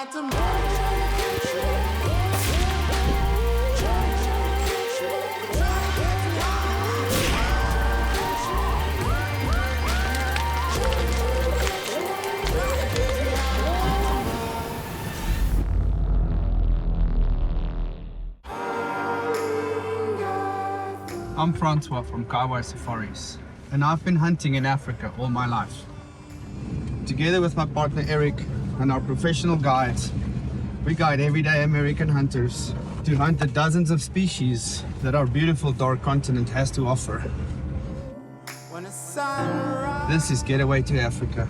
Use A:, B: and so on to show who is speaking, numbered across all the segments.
A: I'm Francois from Kaiwhai Safaris, and I've been hunting in Africa all my life. Together with my partner Eric and our professional guides, we guide everyday American hunters to hunt the dozens of species that our beautiful dark continent has to offer. This is Getaway to Africa.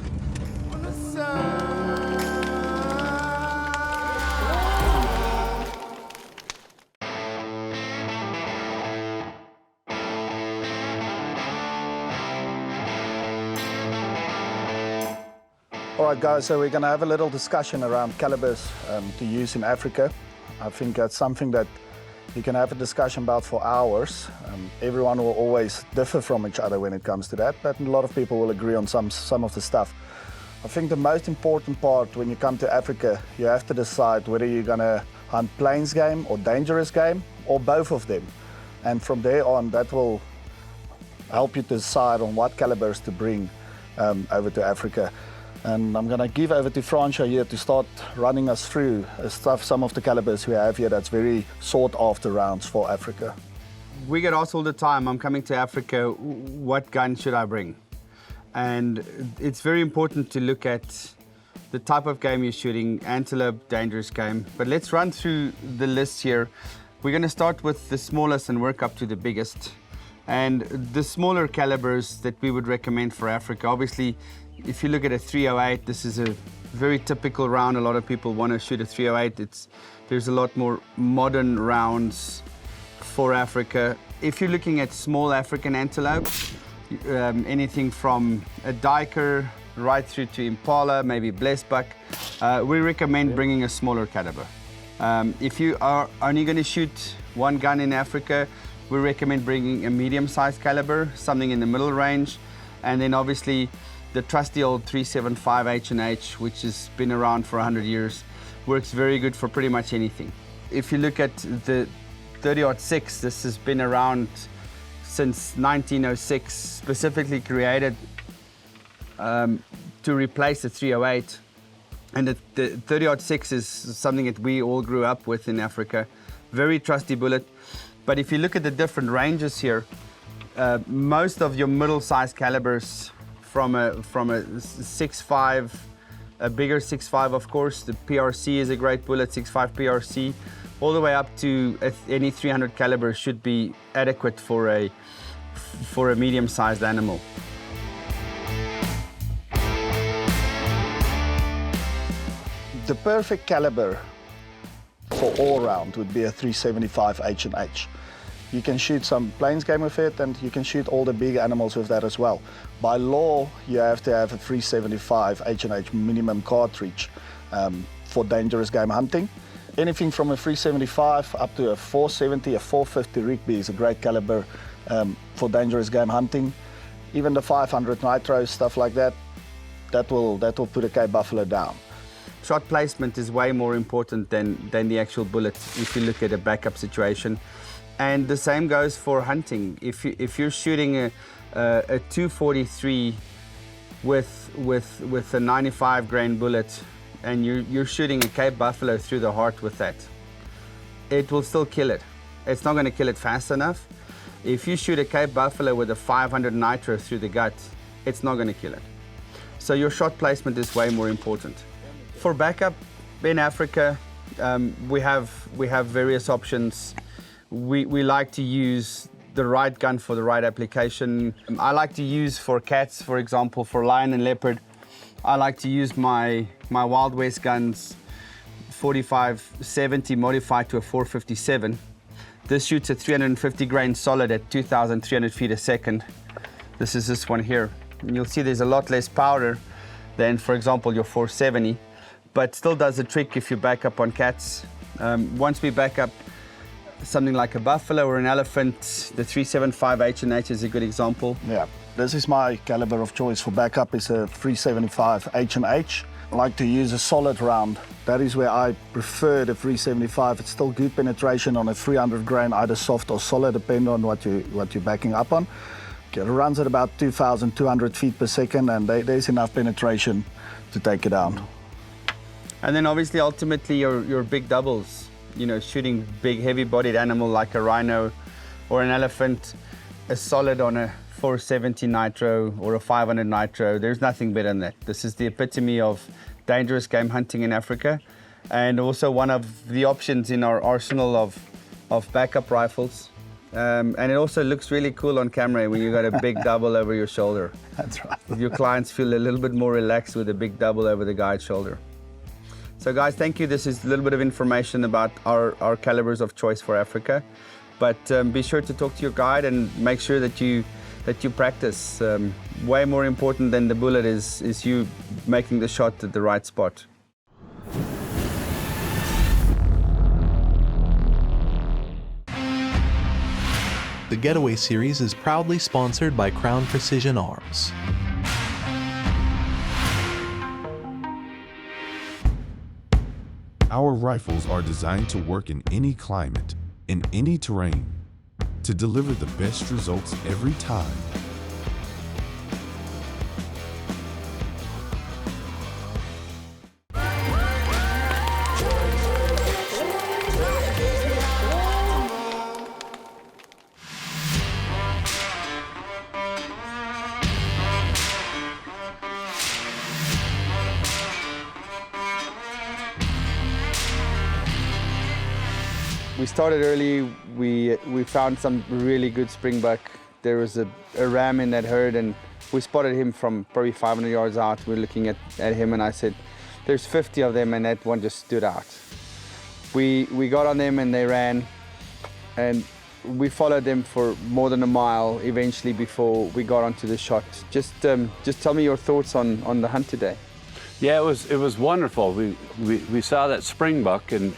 B: All right guys, so we're going to have a little discussion around calibers to use in Africa. I think that's something that you can have a discussion about for hours. Everyone will always differ from each other when it comes to that, but a lot of people will agree on some of the stuff. I think the most important part when you come to Africa, you have to decide whether you're going to hunt plains game or dangerous game or both of them. And from there on, that will help you decide on what calibers to bring over to Africa. And I'm going to give over to Francois here to start running us through some of the calibers we have here that's very sought after rounds for Africa.
A: We get asked all the time, I'm coming to Africa, what gun should I bring? And it's very important to look at the type of game you're shooting, antelope, dangerous game. But let's run through the list here. We're going to start with the smallest and work up to the biggest. And the smaller calibers that we would recommend for Africa, obviously, if you look at a 308, this is a very typical round. A lot of people want to shoot a 308. There's a lot more modern rounds for Africa. If you're looking at small African antelope, anything from a diker right through to impala, maybe blesbuck, we recommend bringing a smaller caliber. If you are only going to shoot one gun in Africa, we recommend bringing a medium-sized caliber, something in the middle range, and then obviously the trusty old 375 H&H, which has been around for 100 years, works very good for pretty much anything. If you look at the 30-06, this has been around since 1906, specifically created to replace the 308. And the 30-06 is something that we all grew up with in Africa. Very trusty bullet. But if you look at the different ranges here, most of your middle-sized calibers, from a 6.5, a bigger 6.5, of course. The PRC is a great bullet, 6.5 PRC, all the way up to any 300 caliber should be adequate for a medium-sized animal.
B: The perfect caliber for all round would be a 375 H&H. You can shoot some plains game with it, and you can shoot all the big animals with that as well. By law, you have to have a 375 H&H minimum cartridge for dangerous game hunting. Anything from a 375 up to a 470, a 450 Rigby is a great caliber for dangerous game hunting. Even the 500 Nitro, stuff like that, that will put a Cape Buffalo down.
A: Shot placement is way more important than the actual bullet if you look at a backup situation. And the same goes for hunting. If you're shooting a 243 with a 95 grain bullet and you're shooting a Cape Buffalo through the heart with that, it will still kill it. It's not going to kill it fast enough. If you shoot a Cape Buffalo with a 500 Nitro through the gut, it's not going to kill it. So your shot placement is way more important. For backup in Africa, we have various options. We like to use the right gun for the right application. I like to use for cats, for example, for lion and leopard. I like to use my Wild West guns, 45-70 modified to a 457. This shoots a 350 grain solid at 2,300 feet a second. This is this one here. And you'll see there's a lot less powder than, for example, your 470, but still does the trick if you back up on cats. Once we back up something like a buffalo or an elephant, the 375 H&H is a good example.
B: Yeah, this is my caliber of choice for backup. Is a 375 H&H. like to use a solid round. That is where I prefer the 375. It's still good penetration on a 300 grain, either soft or solid, depending on what you're backing up on. It runs at about 2,200 feet per second, and there's enough penetration to take it down.
A: And then obviously, ultimately, your big doubles, you know, shooting big, heavy-bodied animal like a rhino or an elephant, a solid on a 470 Nitro or a 500 Nitro, there's nothing better than that. This is the epitome of dangerous game hunting in Africa, and also one of the options in our arsenal of backup rifles. And it also looks really cool on camera when you got a big double over your shoulder.
B: That's right.
A: Your clients feel a little bit more relaxed with a big double over the guide's shoulder. So guys, thank you. This is a little bit of information about our calibers of choice for Africa. But be sure to talk to your guide and make sure that you practice. Way more important than the bullet is you making the shot at the right spot.
C: The Getaway Series is proudly sponsored by Crown Precision Arms.
D: Our rifles are designed to work in any climate, in any terrain, to deliver the best results every time.
A: We started early. We found some really good springbok. There was a ram in that herd, and we spotted him from probably 500 yards out. We were looking at him, and I said, there's 50 of them, and that one just stood out. We got on them, and they ran, and we followed them for more than a mile eventually before we got onto the shot. Just tell me your thoughts on the hunt today.
E: Yeah, it was wonderful. We saw that springbok, and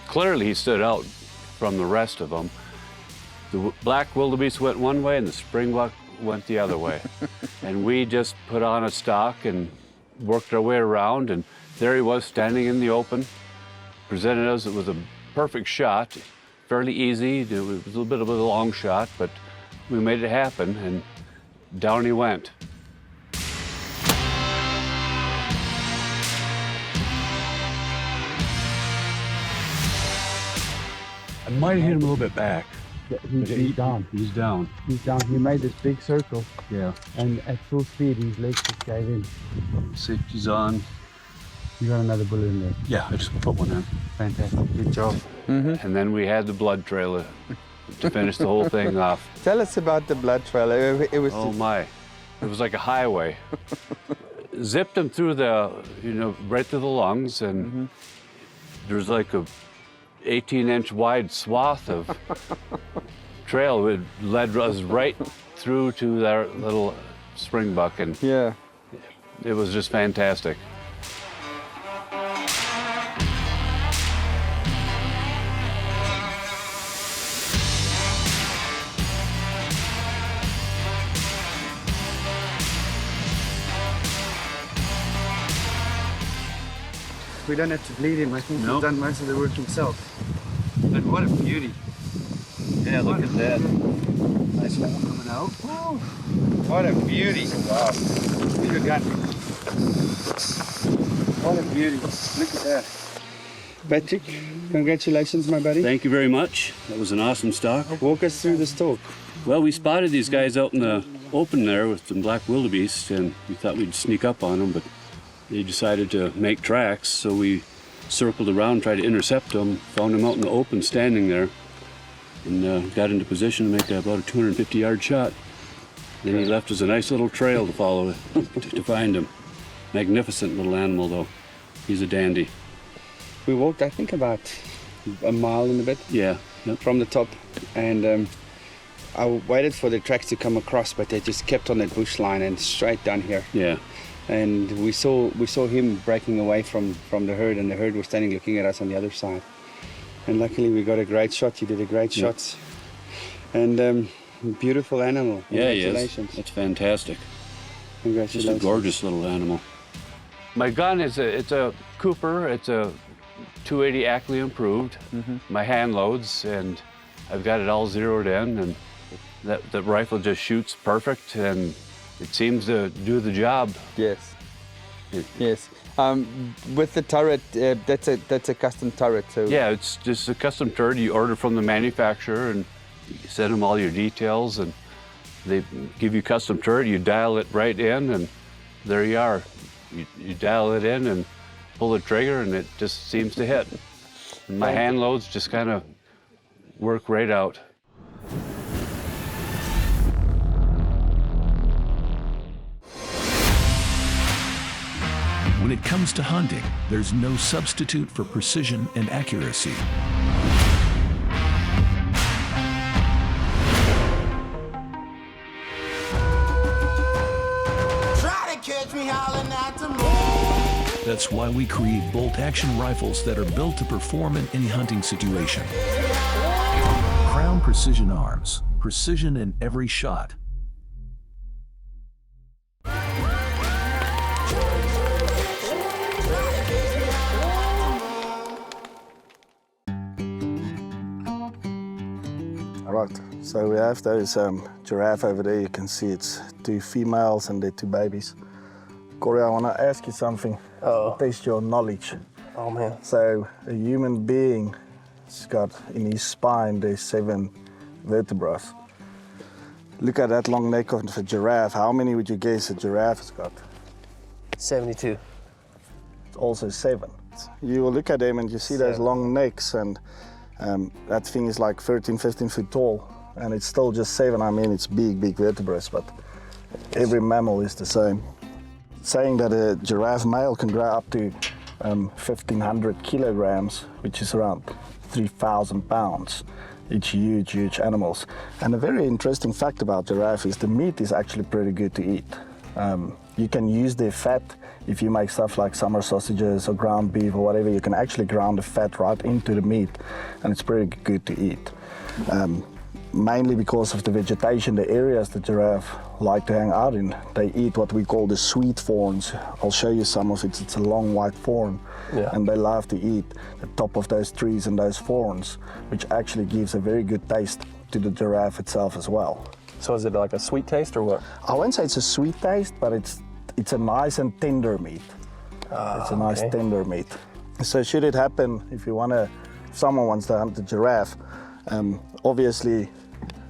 E: clearly he stood out from the rest of them. The black wildebeest went one way and the springbok went the other way. And we just put on a stalk and worked our way around, and there he was standing in the open, presented us with a perfect shot, fairly easy. It was a little bit of a long shot, but we made it happen, and down he went. I might have hit him a little bit back.
F: He's down.
E: He's down.
F: He's down. He made this big circle.
E: Yeah.
F: And at full speed, his legs just gave in.
E: Safety's on.
F: You got another bullet in there.
E: Yeah, I just put one in.
F: Fantastic. Good job.
E: And then we had the blood trail to finish the whole thing off.
A: Tell us about the blood trail. It was
E: Oh my, it was like a highway. Zipped him through the, right through the lungs, and there's like a 18-inch wide swath of trail. It led us right through to that little springbok, and
A: yeah.
E: It was just fantastic.
F: We don't have to bleed him. I think
E: Nope.
F: he's done most of the work himself.
A: But what a beauty.
E: Yeah, look at that.
F: Nice one coming out.
A: What a beauty. Wow. Look at that. What a beauty. Look at that.
F: Patrick, congratulations, my buddy.
E: Thank you very much. That was an awesome stock.
F: Walk us through the stalk.
E: Well, we spotted these guys out in the open there with some black wildebeest, and we thought we'd sneak up on them, but they decided to make tracks, so we circled around, tried to intercept them, found them out in the open standing there, and got into position to make about a 250-yard shot. Then he left us a nice little trail to follow to find him. Magnificent little animal, though. He's a dandy.
F: We walked, I think, about a mile and a bit
E: Yeah. Yep.
F: from the top, and I waited for the tracks to come across, but they just kept on that bush line and straight down here.
E: Yeah.
F: And we saw him breaking away from the herd, and the herd was standing looking at us on the other side. And luckily we got a great shot. You did a great shot. And beautiful animal.
E: Yeah, he is.
F: Congratulations.
E: That's fantastic.
F: Congratulations.
E: Just a gorgeous little animal. My gun is it's a Cooper. It's a 280 Ackley Improved. My hand loads, and I've got it all zeroed in, and that rifle just shoots perfect, and it seems to do the job.
A: Yes. Yes. With the turret, that's a custom turret. So
E: Yeah, it's just a custom turret you order from the manufacturer, and you send them all your details, and they give you custom turret. You dial it right in, and there you are. You dial it in and pull the trigger, and it just seems to hit. And my hand loads just kind of work right out.
G: When it comes to hunting, there's no substitute for precision and accuracy. That's why we create bolt-action rifles that are built to perform in any hunting situation. Crown Precision Arms. Precision in every shot.
B: Right, so we have those giraffe over there. You can see it's 2 females and they're 2 babies. Corey, I want to ask you something. Test your knowledge.
H: Oh man.
B: So a human being has got in his spine, there's 7 vertebrae. Look at that long neck of a giraffe. How many would you guess a giraffe has got?
H: 72.
B: It's also 7. You will look at them and you see those long necks, and that thing is like 13, 15 feet tall, and it's still just 7. I mean, it's big vertebrae, but every mammal is the same. Saying that a giraffe male can grow up to 1,500 kilograms, which is around 3,000 pounds. It's huge animals. And a very interesting fact about giraffe is the meat is actually pretty good to eat. You can use their fat if you make stuff like summer sausages or ground beef or whatever. You can actually ground the fat right into the meat, and it's pretty good to eat. Mainly because of the vegetation, the areas the giraffe like to hang out in, they eat what we call the sweet ferns. I'll show you some of it. It's a long white fern, and they love to eat the top of those trees and those ferns, which actually gives a very good taste to the giraffe itself as well.
H: So is it like a sweet taste or what?
B: I won't say it's a sweet taste, but it's a nice and tender meat. It's a nice tender meat. So should it happen, if someone wants to hunt the giraffe, obviously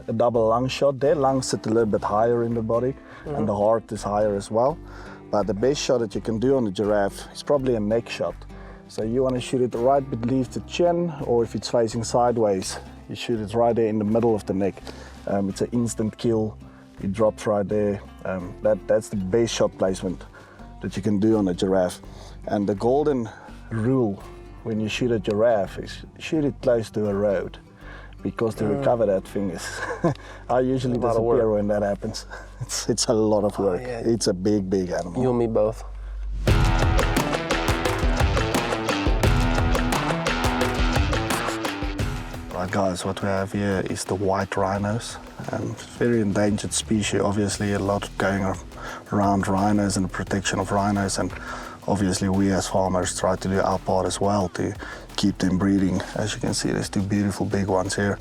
B: a double lung shot. Their lungs sit a little bit higher in the body, and the heart is higher as well. But the best shot that you can do on the giraffe is probably a neck shot. So you want to shoot it right beneath the chin, or if it's facing sideways, you shoot it right there in the middle of the neck. It's an instant kill. It drops right there. That's the best shot placement that you can do on a giraffe. And the golden rule when you shoot a giraffe is shoot it close to a road, because to recover that thing is I usually disappear when that happens. It's a lot of work. It's a big animal.
H: You and me both.
B: Right guys, what we have here is the white rhinos. Very endangered species, obviously. A lot going around rhinos and the protection of rhinos, and obviously we as farmers try to do our part as well to keep them breeding. As you can see, there's 2 beautiful big ones here.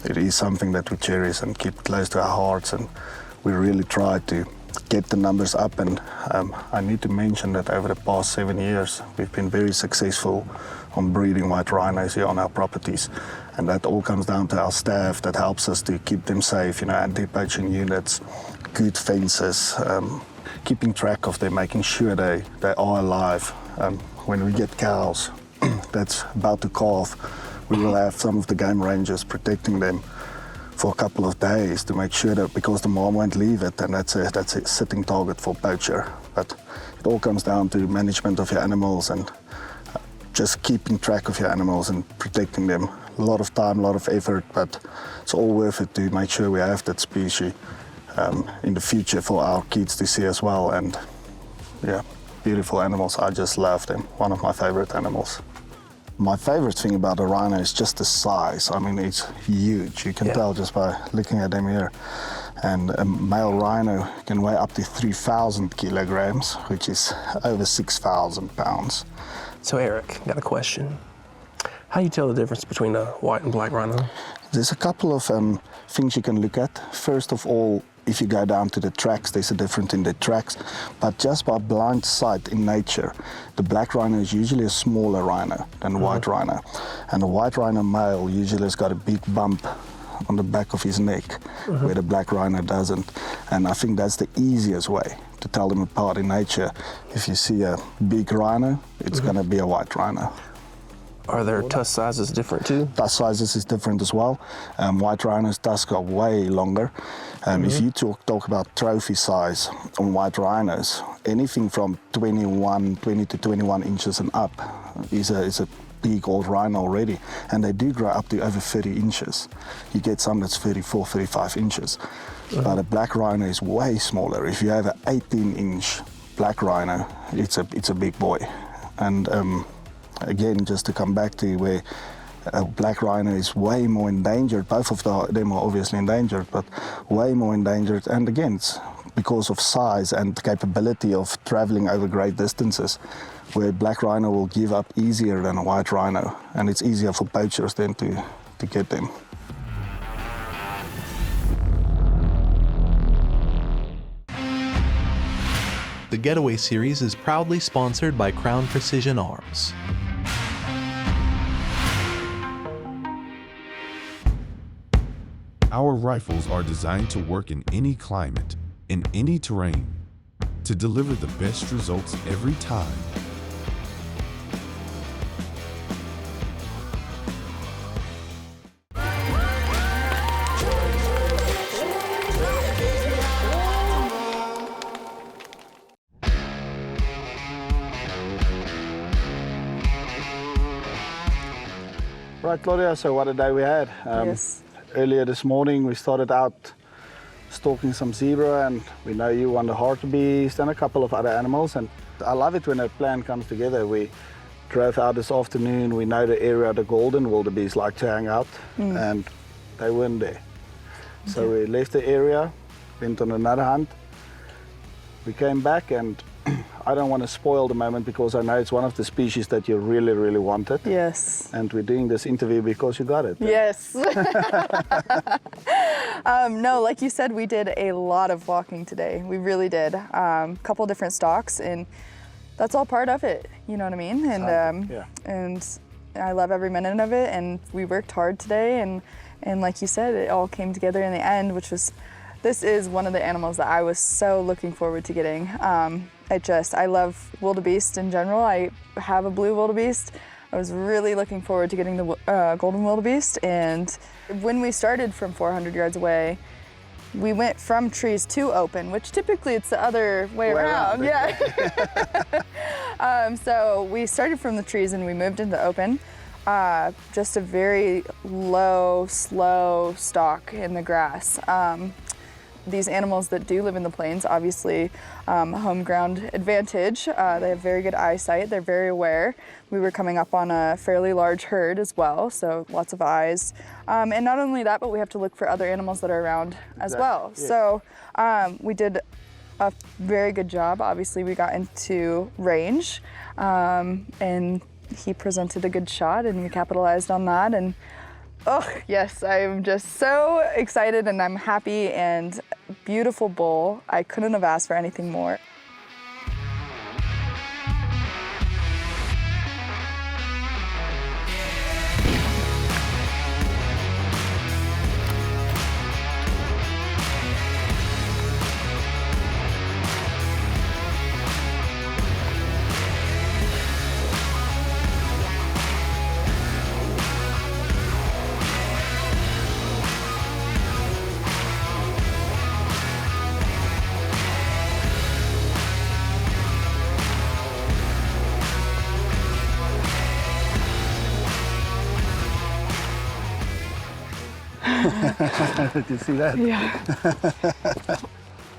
B: It is something that we cherish and keep close to our hearts, and we really try to get the numbers up. And I need to mention that over the past 7 years, we've been very successful on breeding white rhinos here on our properties. And that all comes down to our staff that helps us to keep them safe, anti-poaching units, good fences, keeping track of them, making sure they are alive. When we get cows that's about to calve, we will have some of the game rangers protecting them for a couple of days to make sure that, because the mom won't leave it, and that's a sitting target for poacher. But it all comes down to management of your animals and just keeping track of your animals and protecting them. A lot of time, a lot of effort, but it's all worth it to make sure we have that species in the future for our kids to see as well. And yeah, beautiful animals. I just love them. One of my favorite animals. My favorite thing about a rhino is just the size. I mean, it's huge. You can tell just by looking at them here. And a male rhino can weigh up to 3,000 kilograms, which is over 6,000 pounds.
H: So Eric, got a question. How do you tell the difference between a white and black rhino?
B: There's a couple of things you can look at. First of all, if you go down to the tracks, there's a difference in the tracks. But just by blind sight in nature, the black rhino is usually a smaller rhino than the white rhino. And the white rhino male usually has got a big bump on the back of his neck, where the black rhino doesn't. And I think that's the easiest way to tell them apart in nature. If you see a big rhino, it's going to be a white rhino.
H: Are their tusk sizes different too?
B: Tusk sizes is different as well. White rhinos' tusks are way longer. If you talk about trophy size on white rhinos, anything from 20 to 21 inches and up is a big old rhino already. And they do grow up to over 30 inches. You get some that's 34, 35 inches. But a black rhino is way smaller. If you have an 18-inch black rhino, it's a big boy. And again, just to come back to where a black rhino is way more endangered. Both of them are obviously endangered, but way more endangered. And again, it's because of size and the capability of traveling over great distances, where black rhino will give up easier than a white rhino, and it's easier for poachers then to get them.
C: The Getaway series is proudly sponsored by Crown Precision Arms.
D: Our rifles are designed to work in any climate, in any terrain, to deliver the best results every time.
B: Right, Claudia, so what a day we had.
I: Yes.
B: Earlier this morning we started out stalking some zebra, and we know you won the hartebeest and a couple of other animals, and I love it when a plan comes together. We drove out this afternoon, we know the area the golden wildebeest like to hang out, and they weren't there. So we left the area, went on another hunt. We came back, and I don't want to spoil the moment because I know it's one of the species that you really, really wanted.
I: Yes.
B: And we're doing this interview because you got it.
I: Yes. No, like you said, we did a lot of walking today. We really did. A couple different stalks, and that's all part of it. You know what I mean? And and I love every minute of it. And we worked hard today, and like you said, it all came together in the end, which was. This is one of the animals that I was so looking forward to getting. I love wildebeest in general. I have a blue wildebeest. I was really looking forward to getting the golden wildebeest. And when we started from 400 yards away, we went from trees to open, which typically it's the other way around. Yeah. So we started from the trees and we moved into open. Just a very low, slow stalk in the grass. These animals that do live in the plains, obviously home ground advantage. They have very good eyesight, they're very aware. We were coming up on a fairly large herd as well, so lots of eyes. And not only that, but we have to look for other animals that are around as well. Yes. So we did a very good job. Obviously we got into range and he presented a good shot and we capitalized on that. And oh, yes, I'm just so excited and I'm happy, and beautiful bull. I couldn't have asked for anything more.
B: Did you see that?
I: Yeah.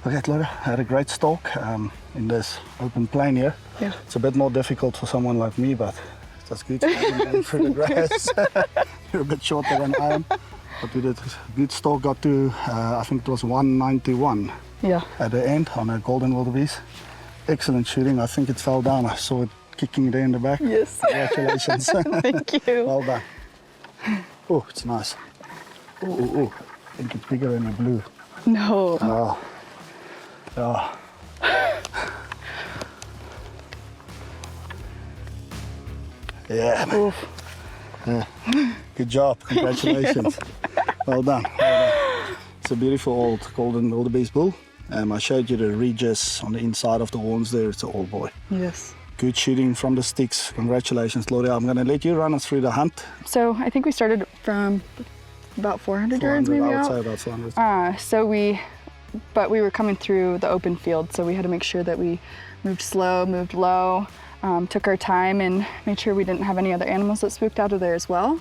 B: Okay, Claudia, I had a great stalk in this open plain here.
I: Yeah.
B: It's a bit more difficult for someone like me, but that's good. Through the grass. You're a bit shorter than I am. But we did a good stalk, got to, I think it was 191
I: Yeah.
B: at the end on a golden wildebeest. Excellent shooting. I think it fell down. I saw it kicking there in the back.
I: Yes.
B: Congratulations.
I: Thank you.
B: Well done. Oh, it's nice. Oh, I think it's bigger than the blue.
I: No.
B: Oh. Oh. Yeah.
I: Oof.
B: Yeah. Good job. Congratulations. Well done. Well done. It's a beautiful old golden wildebeest bull. I showed you the ridges on the inside of the horns there. It's an old boy.
I: Yes.
B: Good shooting from the sticks. Congratulations, Gloria. I'm going to let you run us through the hunt.
I: So I think we started from about 400 yards
B: 400,
I: maybe
B: I would
I: out.
B: say about 400.
I: But we were coming through the open field, so we had to make sure that we moved slow, moved low, took our time and made sure we didn't have any other animals that spooked out of there as well.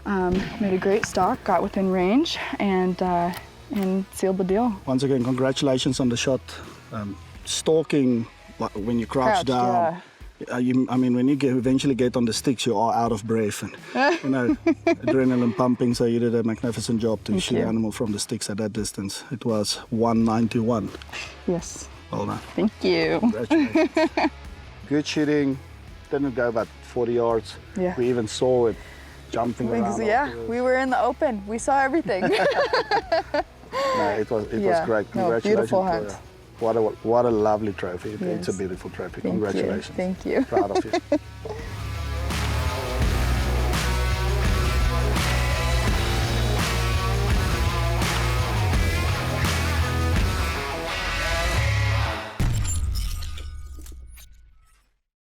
I: Made a great stalk, got within range, and sealed the deal.
B: Once again, congratulations on the shot. Stalking when you crouch down.
I: Yeah.
B: I mean, when you eventually get on the sticks, you are out of breath and, you know, adrenaline pumping. So you did a magnificent job to shoot the animal from the sticks at that distance. It was 191.
I: Yes.
B: Well done.
I: Thank you.
B: Congratulations. Good shooting. Didn't go about 40 yards.
I: Yeah.
B: We even saw it jumping around.
I: Yeah,
B: afterwards.
I: we were in the open. We saw everything.
B: No, it was great. Congratulations.
I: No, beautiful hunt.
B: What a lovely trophy. It's a beautiful trophy. Congratulations.
I: Thank you.
B: Proud of you.